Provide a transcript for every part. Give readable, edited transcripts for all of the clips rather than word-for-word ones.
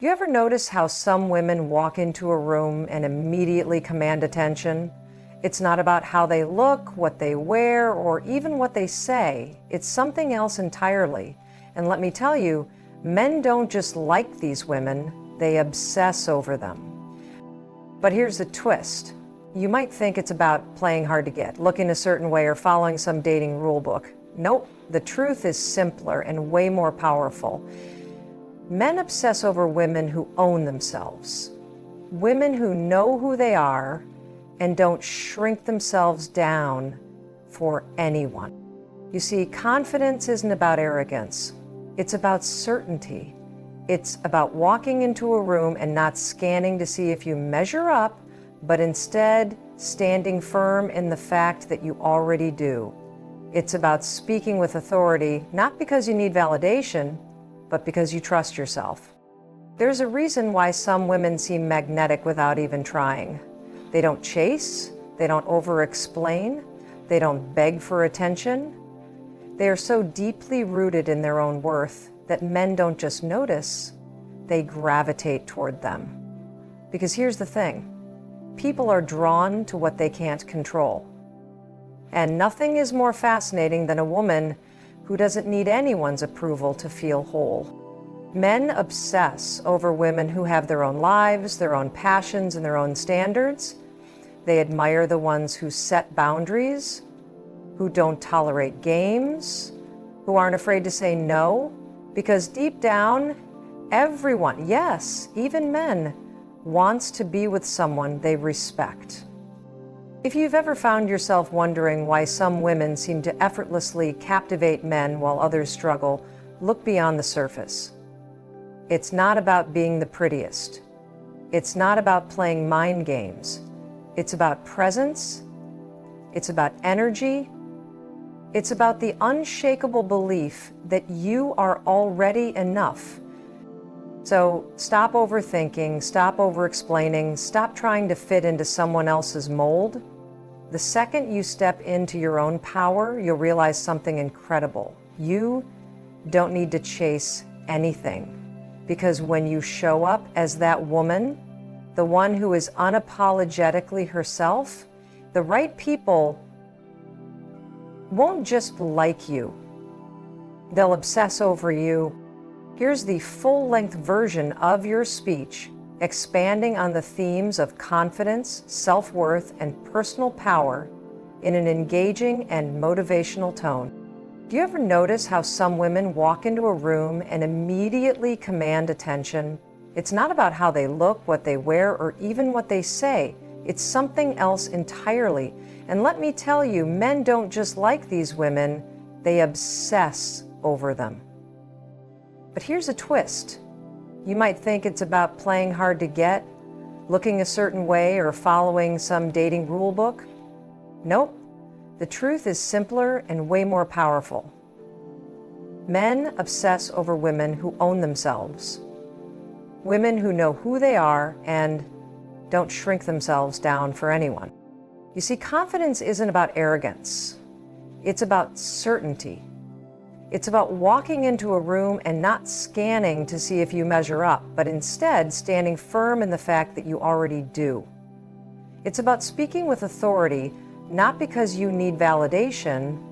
You ever notice how some women walk into a room and immediately command attention? It's not about how they look, what they wear, or even what they say. It's something else entirely. And let me tell you, men don't just like these women, they obsess over them. But here's the twist. You might think it's about playing hard to get, looking a certain way, or following some dating rule book. Nope, the truth is simpler and way more powerful. Men obsess over women who own themselves. Women who know who they are and don't shrink themselves down for anyone. You see, confidence isn't about arrogance. It's about certainty. It's about walking into a room and not scanning to see if you measure up, but instead standing firm in the fact that you already do. It's about speaking with authority, not because you need validation, but because you trust yourself. There's a reason why some women seem magnetic without even trying. They don't chase, they don't over-explain, they don't beg for attention. They are so deeply rooted in their own worth that men don't just notice, they gravitate toward them. Because here's the thing, people are drawn to what they can't control. And nothing is more fascinating than a woman who doesn't need anyone's approval to feel whole. Men obsess over women who have their own lives, their own passions, and their own standards. They admire the ones who set boundaries, who don't tolerate games, who aren't afraid to say no, because deep down, everyone, yes, even men, wants to be with someone they respect. If you've ever found yourself wondering why some women seem to effortlessly captivate men while others struggle, look beyond the surface. It's not about being the prettiest. It's not about playing mind games. It's about presence. It's about energy. It's about the unshakable belief that you are already enough. So stop overthinking, stop over-explaining, stop trying to fit into someone else's mold. The second you step into your own power, you'll realize something incredible. You don't need to chase anything. Because when you show up as that woman, the one who is unapologetically herself, the right people won't just like you. They'll obsess over you. Here's the full-length version of your speech, expanding on the themes of confidence, self-worth, and personal power in an engaging and motivational tone. Do you ever notice how some women walk into a room and immediately command attention? It's not about how they look, what they wear, or even what they say. It's something else entirely. And let me tell you, men don't just like these women, they obsess over them. But here's a twist. You might think it's about playing hard to get, looking a certain way, or following some dating rule book. Nope. The truth is simpler and way more powerful. Men obsess over women who own themselves. Women who know who they are and don't shrink themselves down for anyone. You see, confidence isn't about arrogance. It's about certainty. It's about walking into a room and not scanning to see if you measure up, but instead standing firm in the fact that you already do. It's about speaking with authority, not because you need validation,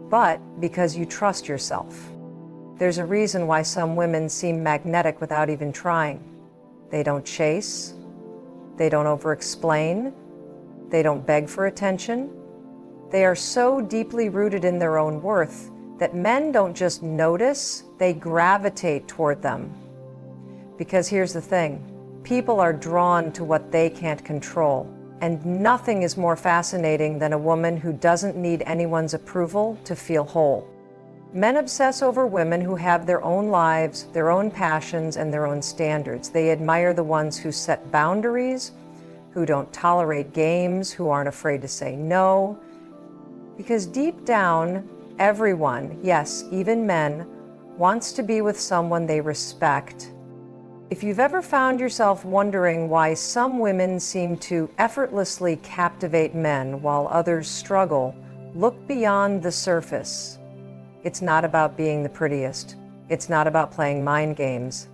but because you trust yourself. There's a reason why some women seem magnetic without even trying. They don't chase, they don't over-explain, they don't beg for attention. They are so deeply rooted in their own worth that men don't just notice, they gravitate toward them. Because here's the thing, people are drawn to what they can't control. And nothing is more fascinating than a woman who doesn't need anyone's approval to feel whole. Men obsess over women who have their own lives, their own passions, and their own standards. They admire the ones who set boundaries, who don't tolerate games, who aren't afraid to say no. Because deep down, everyone, yes, even men, wants to be with someone they respect. If you've ever found yourself wondering why some women seem to effortlessly captivate men while others struggle, look beyond the surface. It's not about being the prettiest. It's not about playing mind games.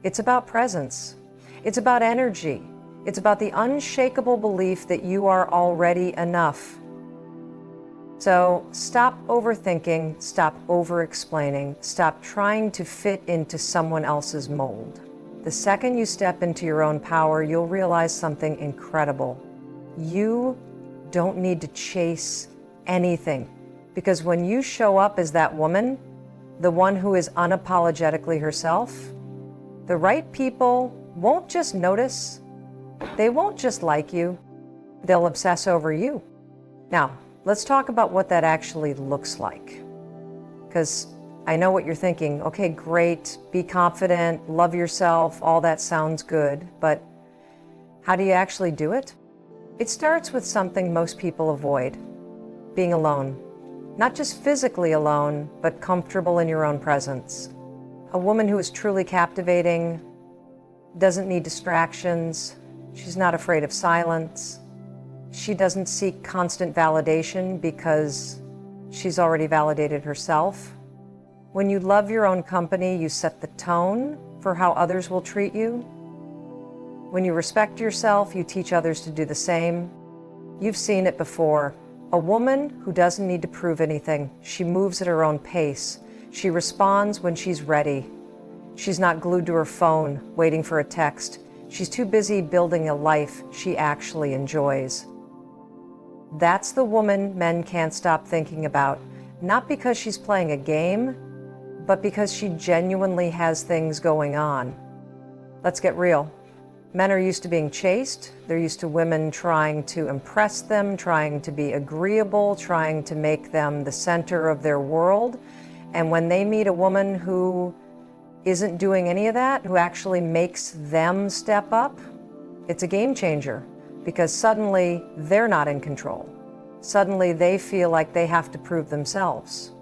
It's about presence. It's about energy. It's about the unshakable belief that you are already enough. So stop overthinking, stop over-explaining, stop trying to fit into someone else's mold. The second you step into your own power, you'll realize something incredible. You don't need to chase anything, because when you show up as that woman, the one who is unapologetically herself, the right people won't just notice, they won't just like you, they'll obsess over you. Now, let's talk about what that actually looks like. Because I know what you're thinking. Okay, great, be confident, love yourself, all that sounds good, but how do you actually do it? It starts with something most people avoid, being alone. Not just physically alone, but comfortable in your own presence. A woman who is truly captivating doesn't need distractions. She's not afraid of silence. She doesn't seek constant validation because she's already validated herself. When you love your own company, you set the tone for how others will treat you. When you respect yourself, you teach others to do the same. You've seen it before. A woman who doesn't need to prove anything. She moves at her own pace. She responds when she's ready. She's not glued to her phone, waiting for a text. She's too busy building a life she actually enjoys. That's the woman men can't stop thinking about, not because she's playing a game, but because she genuinely has things going on. Let's get real. Men are used to being chased. They're used to women trying to impress them, trying to be agreeable, trying to make them the center of their world. And when they meet a woman who isn't doing any of that, who actually makes them step up, it's a game changer, because suddenly they're not in control. Suddenly they feel like they have to prove themselves.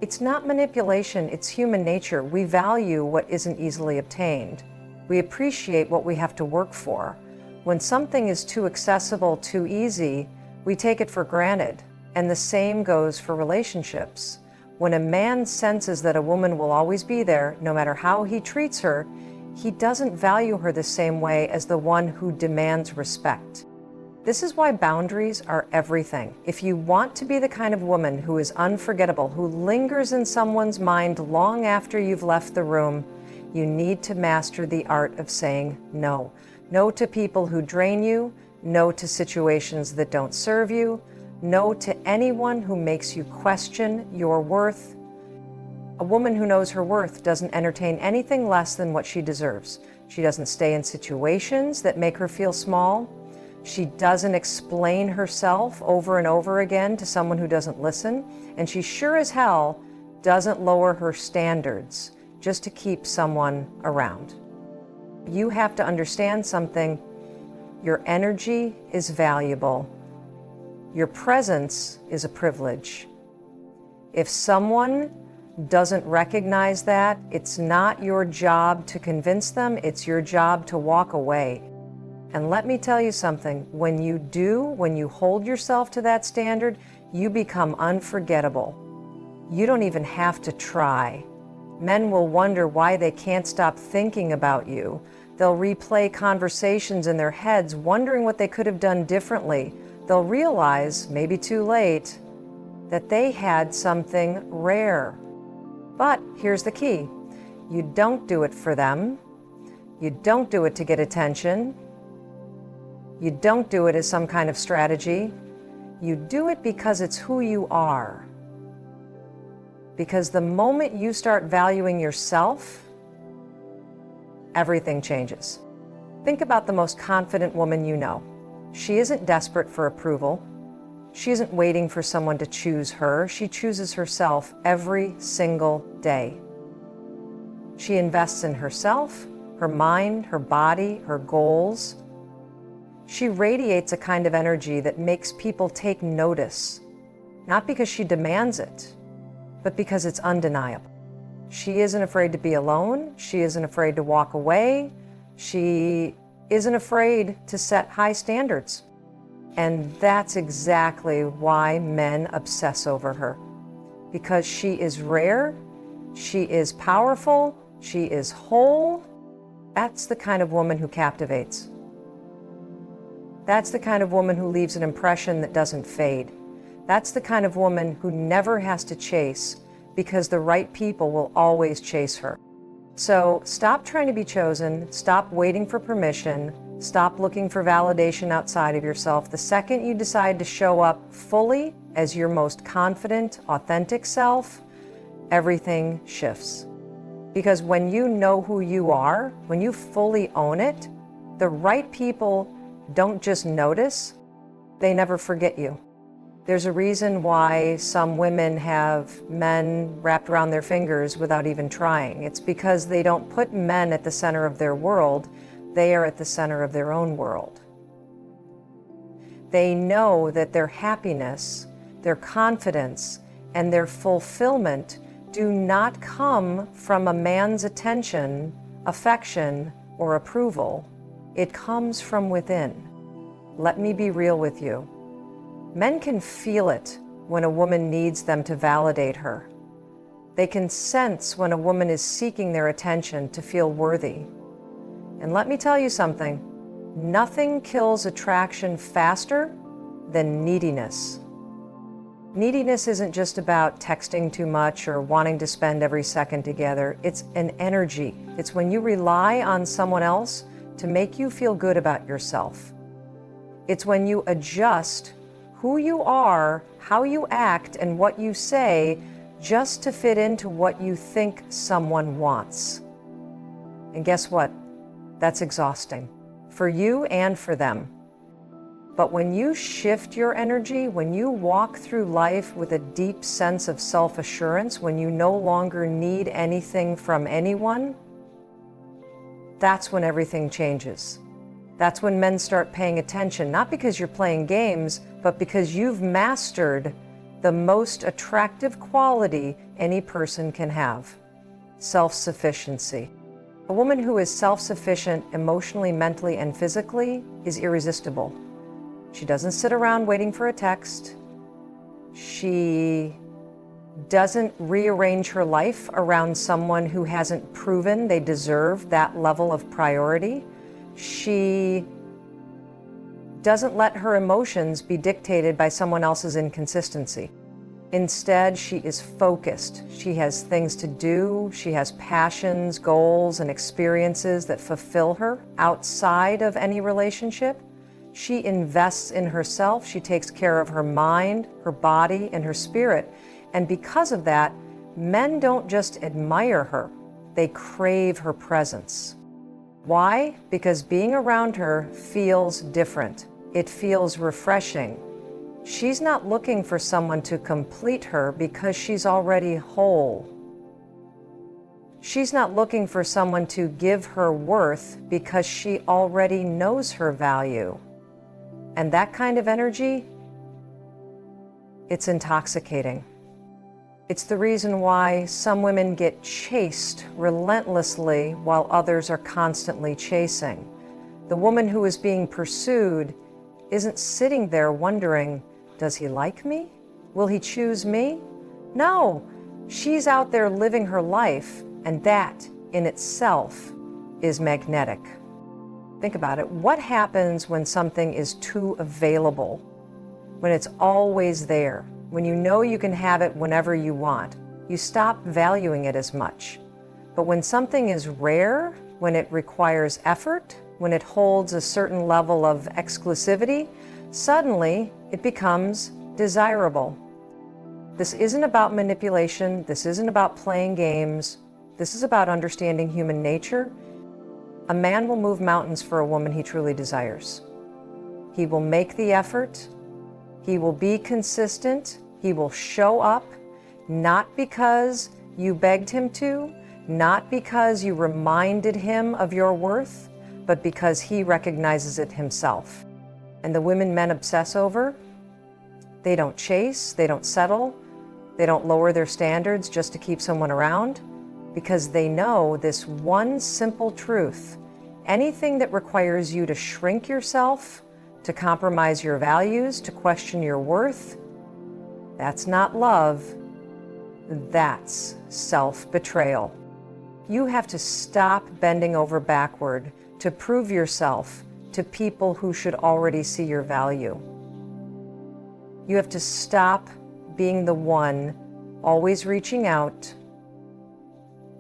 It's not manipulation, it's human nature. We value what isn't easily obtained. We appreciate what we have to work for. When something is too accessible, too easy, we take it for granted. And the same goes for relationships. When a man senses that a woman will always be there, no matter how he treats her, he doesn't value her the same way as the one who demands respect. This is why boundaries are everything. If you want to be the kind of woman who is unforgettable, who lingers in someone's mind long after you've left the room, you need to master the art of saying no. No to people who drain you, no to situations that don't serve you, no to anyone who makes you question your worth. A woman who knows her worth doesn't entertain anything less than what she deserves. She doesn't stay in situations that make her feel small. She doesn't explain herself over and over again to someone who doesn't listen. And she sure as hell doesn't lower her standards just to keep someone around. You have to understand something. Your energy is valuable. Your presence is a privilege. If someone doesn't recognize that, it's not your job to convince them, it's your job to walk away. And let me tell you something, when you do, when you hold yourself to that standard, you become unforgettable. You don't even have to try. Men will wonder why they can't stop thinking about you. They'll replay conversations in their heads, wondering what they could have done differently. They'll realize, maybe too late, that they had something rare. But here's the key. You don't do it for them. You don't do it to get attention. You don't do it as some kind of strategy. You do it because it's who you are. Because the moment you start valuing yourself, everything changes. Think about the most confident woman you know. She isn't desperate for approval. She isn't waiting for someone to choose her. She chooses herself every single day. She invests in herself, her mind, her body, her goals. She radiates a kind of energy that makes people take notice, not because she demands it, but because it's undeniable. She isn't afraid to be alone. She isn't afraid to walk away. She isn't afraid to set high standards. And that's exactly why men obsess over her. Because she is rare, she is powerful, she is whole, That's the kind of woman who captivates. That's the kind of woman who leaves an impression that doesn't fade. That's the kind of woman who never has to chase because the right people will always chase her. So stop trying to be chosen, stop waiting for permission, stop looking for validation outside of yourself. The second you decide to show up fully as your most confident, authentic self, everything shifts. Because when you know who you are, when you fully own it, the right people don't just notice, they never forget you. There's a reason why some women have men wrapped around their fingers without even trying. It's because they don't put men at the center of their world, they are at the center of their own world. They know that their happiness, their confidence, and their fulfillment do not come from a man's attention, affection, or approval. It comes from within. Let me be real with you. Men can feel it when a woman needs them to validate her. They can sense when a woman is seeking their attention to feel worthy. And let me tell you something, nothing kills attraction faster than neediness. Neediness isn't just about texting too much or wanting to spend every second together. It's an energy. It's when you rely on someone else to make you feel good about yourself. It's when you adjust who you are, how you act, and what you say just to fit into what you think someone wants. And guess what? That's exhausting for you and for them. But when you shift your energy, when you walk through life with a deep sense of self-assurance, when you no longer need anything from anyone, that's when everything changes. That's when men start paying attention, not because you're playing games, but because you've mastered the most attractive quality any person can have: self-sufficiency. A woman who is self-sufficient emotionally, mentally, and physically is irresistible. She doesn't sit around waiting for a text. She doesn't rearrange her life around someone who hasn't proven they deserve that level of priority. She doesn't let her emotions be dictated by someone else's inconsistency. Instead, she is focused. She has things to do. She has passions, goals, and experiences that fulfill her outside of any relationship. She invests in herself. She takes care of her mind, her body, and her spirit. And because of that, men don't just admire her, they crave her presence. Why? Because being around her feels different. It feels refreshing. She's not looking for someone to complete her because she's already whole. She's not looking for someone to give her worth because she already knows her value. And that kind of energy, it's intoxicating. It's the reason why some women get chased relentlessly while others are constantly chasing. The woman who is being pursued isn't sitting there wondering, does he like me? Will he choose me? No, she's out there living her life, and that in itself is magnetic. Think about it. What happens when something is too available? When it's always there? When you know you can have it whenever you want? You stop valuing it as much. But when something is rare, when it requires effort, when it holds a certain level of exclusivity, suddenly it becomes desirable. This isn't about manipulation. This isn't about playing games. This is about understanding human nature. A man will move mountains for a woman he truly desires. He will make the effort. He will be consistent. He will show up, not because you begged him to, not because you reminded him of your worth, but because he recognizes it himself. And the women men obsess over, they don't chase, they don't settle, they don't lower their standards just to keep someone around, because they know this one simple truth: anything that requires you to shrink yourself, to compromise your values, to question your worth, that's not love, that's self-betrayal. You have to stop bending over backward to prove yourself to people who should already see your value. You have to stop being the one always reaching out,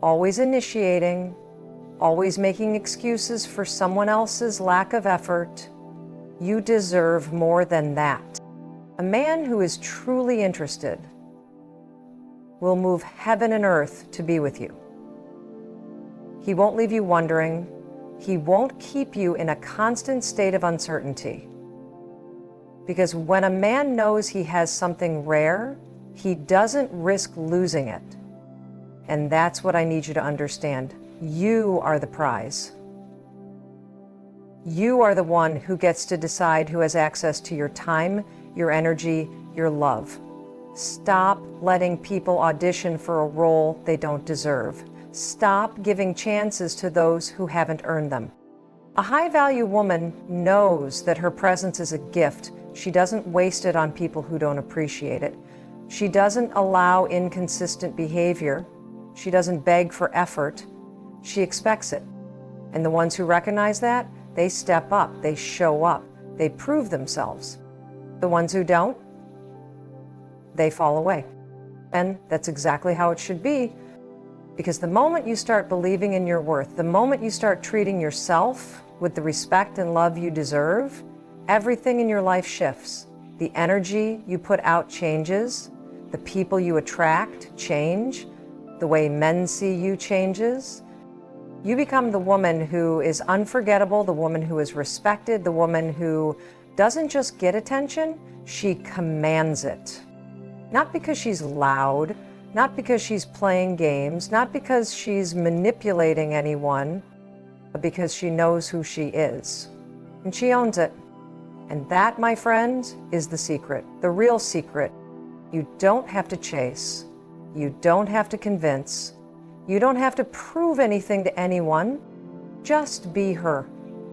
always initiating, always making excuses for someone else's lack of effort. You deserve more than that. A man who is truly interested will move heaven and earth to be with you. He won't leave you wondering. He won't keep you in a constant state of uncertainty. Because when a man knows he has something rare, he doesn't risk losing it. And that's what I need you to understand. You are the prize. You are the one who gets to decide who has access to your time, your energy, your love. Stop letting people audition for a role they don't deserve. Stop giving chances to those who haven't earned them. A high-value woman knows that her presence is a gift. She doesn't waste it on people who don't appreciate it. She doesn't allow inconsistent behavior. She doesn't beg for effort. She expects it. And the ones who recognize that, they step up, they show up, they prove themselves. The ones who don't, they fall away. And that's exactly how it should be, because the moment you start believing in your worth, the moment you start treating yourself with the respect and love you deserve, everything in your life shifts. The energy you put out changes, the people you attract change, the way men see you changes. You become the woman who is unforgettable, the woman who is respected, the woman who doesn't just get attention, she commands it. Not because she's loud, not because she's playing games, not because she's manipulating anyone, but because she knows who she is. And she owns it. And that, my friend, is the secret, the real secret. You don't have to chase. You don't have to convince. You don't have to prove anything to anyone. Just be her.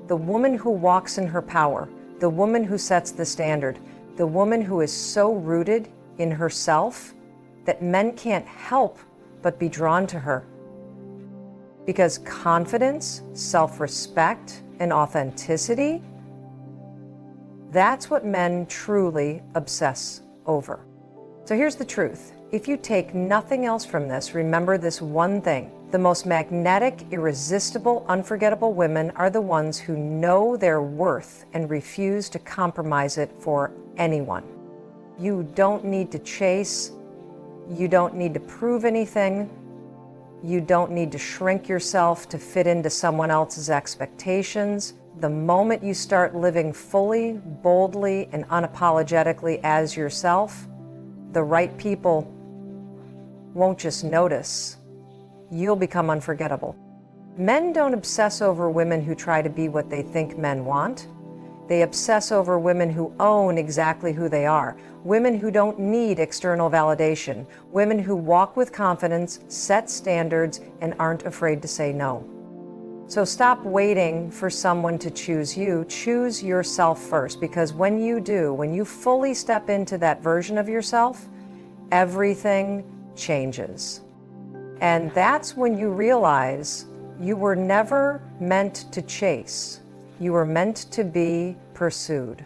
The woman who walks in her power. The woman who sets the standard. The woman who is so rooted in herself that men can't help but be drawn to her. Because confidence, self-respect, and authenticity, that's what men truly obsess over. So here's the truth. If you take nothing else from this, remember this one thing. The most magnetic, irresistible, unforgettable women are the ones who know their worth and refuse to compromise it for anyone. You don't need to chase. You don't need to prove anything. You don't need to shrink yourself to fit into someone else's expectations. The moment you start living fully, boldly, and unapologetically as yourself, the right people won't just notice. You'll become unforgettable. Men don't obsess over women who try to be what they think men want. They obsess over women who own exactly who they are. Women who don't need external validation. Women who walk with confidence, set standards, and aren't afraid to say no. So stop waiting for someone to choose you. Choose yourself first, because when you do, when you fully step into that version of yourself, everything changes. And that's when you realize you were never meant to chase. You were meant to be pursued.